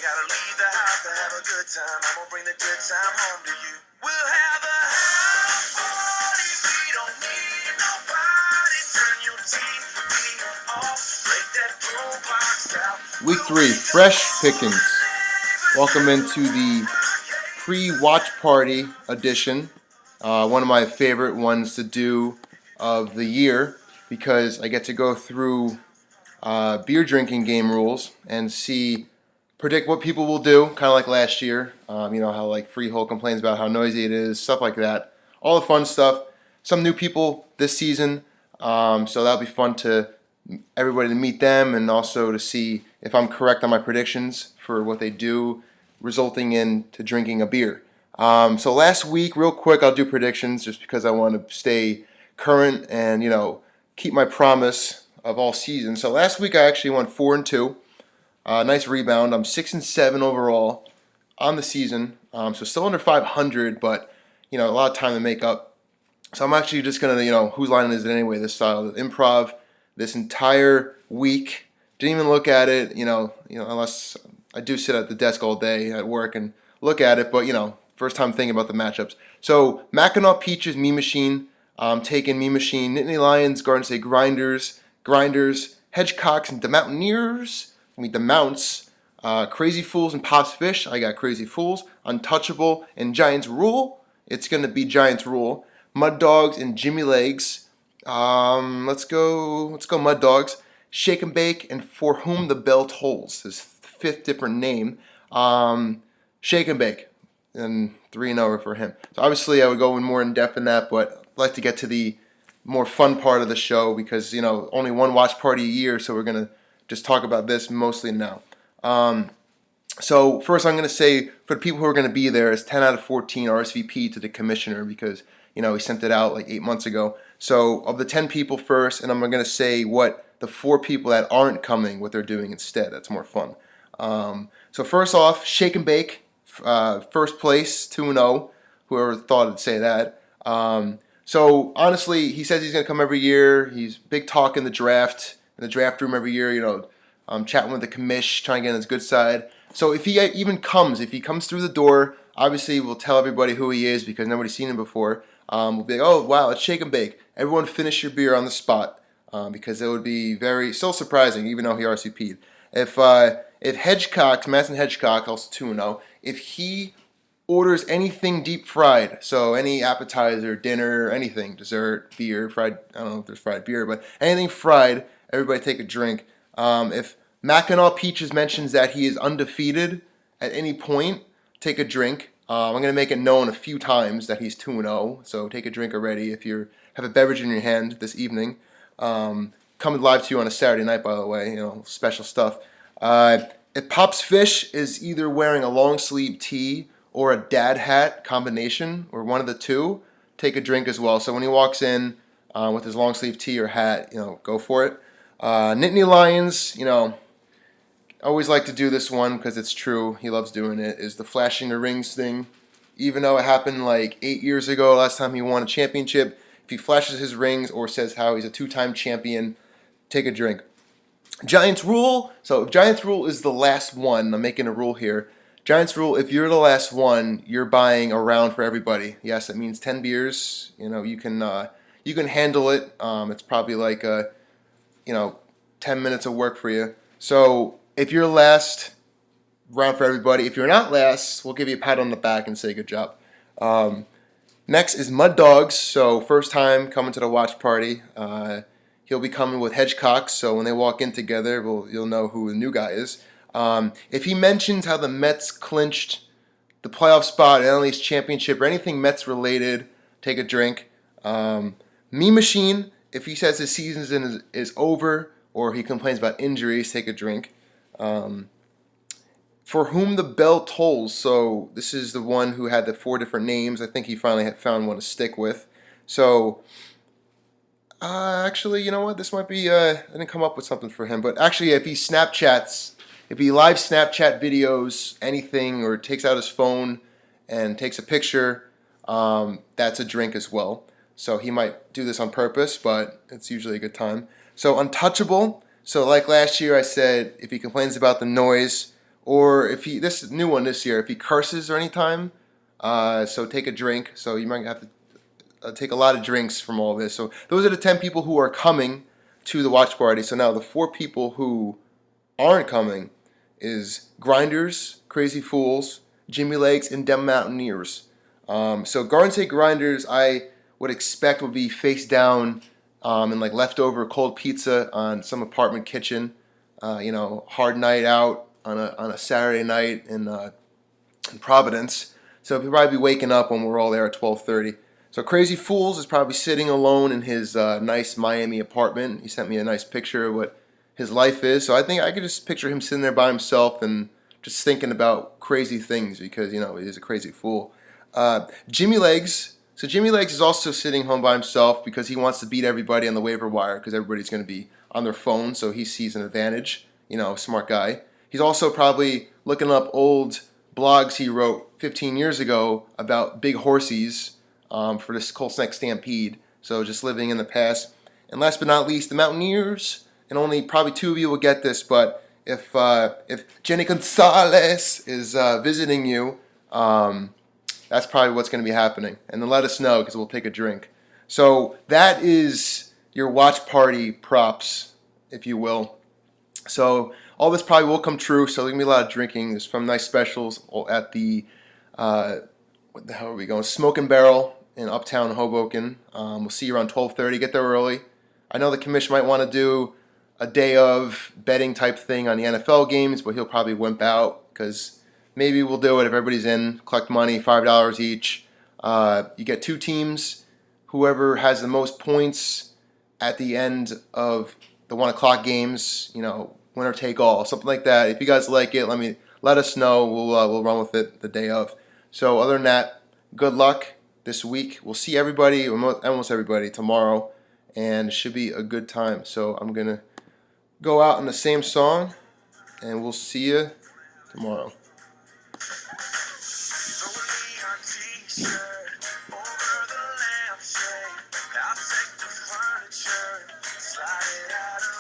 gotta leave the house to have a good time. I'm gonna bring the good time home to you. We'll have a house party. We don't need nobody. Turn your TV off. Break that boombox out. Week 3, fresh pickings. Welcome into the pre-watch party edition. One of my favorite ones to do of the year because I get to go through beer drinking game rules and predict what people will do, kind of like last year. You know how like Freehold complains about how noisy it is, stuff like that. All the fun stuff. Some new people this season, so that'll be fun to everybody to meet them and also to see if I'm correct on my predictions for what they do, resulting into drinking a beer. So last week, real quick, I'll do predictions just because I want to stay current and keep my promise of all season. So last week I actually went 4-2. Nice rebound. I'm 6-7 overall on the season. So still under 500, but a lot of time to make up. So I'm actually just gonna whose line is it anyway? This style, improv, this entire week. Didn't even look at it, unless I do sit at the desk all day at work and look at it. But first time thinking about the matchups. So Mackinac Peaches, Me Machine. Taking Me Machine, Nittany Lions, Garden State Grinders, Hedgecocks, and the Mountaineers. The Mounts, Crazy Fools and Pops Fish. I got Crazy Fools, Untouchable, and Giants Rule. It's gonna be Giants Rule. Mud Dogs and Jimmy Legs. Let's go Mud Dogs. Shake and Bake and For Whom the Bell Tolls. His fifth different name. Shake and Bake, and 3-0 for him. So obviously I would go more in depth in that, but I'd like to get to the more fun part of the show because only one watch party a year, so we're gonna just talk about this mostly now. So first I'm going to say for the people who are going to be there, it's 10 out of 14 RSVP to the commissioner because, he sent it out like 8 months ago. So of the 10 people first, and I'm going to say what the 4 people that aren't coming, what they're doing instead. That's more fun. So first off, Shake and Bake, first place, 2-0. Whoever thought I'd say that. So honestly, he says he's going to come every year. He's big talk in the draft room every year, chatting with the commish, trying to get on his good side. So if he comes through the door, obviously we'll tell everybody who he is because nobody's seen him before. We'll be like, oh, wow, it's Shake and Bake. Everyone finish your beer on the spot because it would be still surprising, even though he RSVP'd. If Hedgecock, Madison Hedgecock, also 2-0, if he orders anything deep fried, so any appetizer, dinner, anything, dessert, beer, fried, I don't know if there's fried beer, but anything fried, everybody take a drink. If Mackinac Peaches mentions that he is undefeated at any point, take a drink. I'm going to make it known a few times that he's 2-0, so take a drink already if you have a beverage in your hand this evening. Coming live to you on a Saturday night, by the way, special stuff. If Pops Fish is either wearing a long sleeve tee or a dad hat combination, or one of the two, take a drink as well. So when he walks in with his long sleeve tee or hat, go for it. Nittany Lions, I always like to do this one because it's true. He loves doing it. Is the flashing the rings thing. Even though it happened like 8 years ago, last time he won a championship, if he flashes his rings or says how he's a 2-time champion, take a drink. Giants Rule. So Giants Rule is the last one. I'm making a rule here. Giants Rule, if you're the last one, you're buying a round for everybody. Yes, that means 10 beers. You can handle it. It's probably like 10 minutes of work for you. So if you're last, round for everybody. If you're not last, we'll give you a pat on the back and say good job. Next is Mud Dogs. So first time coming to the watch party. He'll be coming with Hedgecocks. So when they walk in together, you'll know who the new guy is. If he mentions how the Mets clinched the playoff spot, NL East championship, or anything Mets related, take a drink. Me Machine, if he says his season is over or he complains about injuries, take a drink. For Whom the Bell Tolls, so this is the one who had the 4 different names. I think he finally had found one to stick with. So, actually, you know what? This might be, I didn't come up with something for him. But actually, if he live Snapchat videos, anything, or takes out his phone and takes a picture, that's a drink as well. So he might do this on purpose, but it's usually a good time. So Untouchable. So like last year I said, if he complains about the noise or if he, this new one this year, if he curses or anytime, so take a drink. So you might have to take a lot of drinks from all this. So those are the 10 people who are coming to the watch party. So now the 4 people who aren't coming is Grinders, Crazy Fools, Jimmy Legs, and Dem Mountaineers. So Garden State Grinders, I would expect would be face down and like leftover cold pizza on some apartment kitchen. Hard night out on a Saturday night in Providence. So he'll probably be waking up when we're all there at 12:30. So Crazy Fools is probably sitting alone in his nice Miami apartment. He sent me a nice picture of what his life is. So I think I could just picture him sitting there by himself and just thinking about crazy things because, he's a crazy fool. Jimmy Legs. So Jimmy Legs is also sitting home by himself because he wants to beat everybody on the waiver wire because everybody's going to be on their phone. So he sees an advantage. Smart guy. He's also probably looking up old blogs he wrote 15 years ago about big horsies for this Colts Neck Stampede. So just living in the past. And last but not least, the Mountaineers. And only probably 2 of you will get this, but if Jenny Gonzalez is visiting you, that's probably what's going to be happening. And then let us know because we'll take a drink. So that is your watch party props, if you will. So all this probably will come true. So there's going to be a lot of drinking. There's some nice specials at the, what the hell are we going? Smoke and Barrel in Uptown Hoboken. We'll see you around 12:30. Get there early. I know the commission might want to do a day of betting type thing on the NFL games, but he'll probably wimp out because maybe we'll do it if everybody's in. Collect money, $5 each. You get 2 teams. Whoever has the most points at the end of the 1 o'clock games, winner take all, something like that. If you guys like it, let us know. We'll run with it the day of. So other than that, good luck this week. We'll see everybody, almost everybody, tomorrow, and it should be a good time. So I'm gonna go out in the same song, and we'll see you tomorrow. I'll take the furniture, slide it out of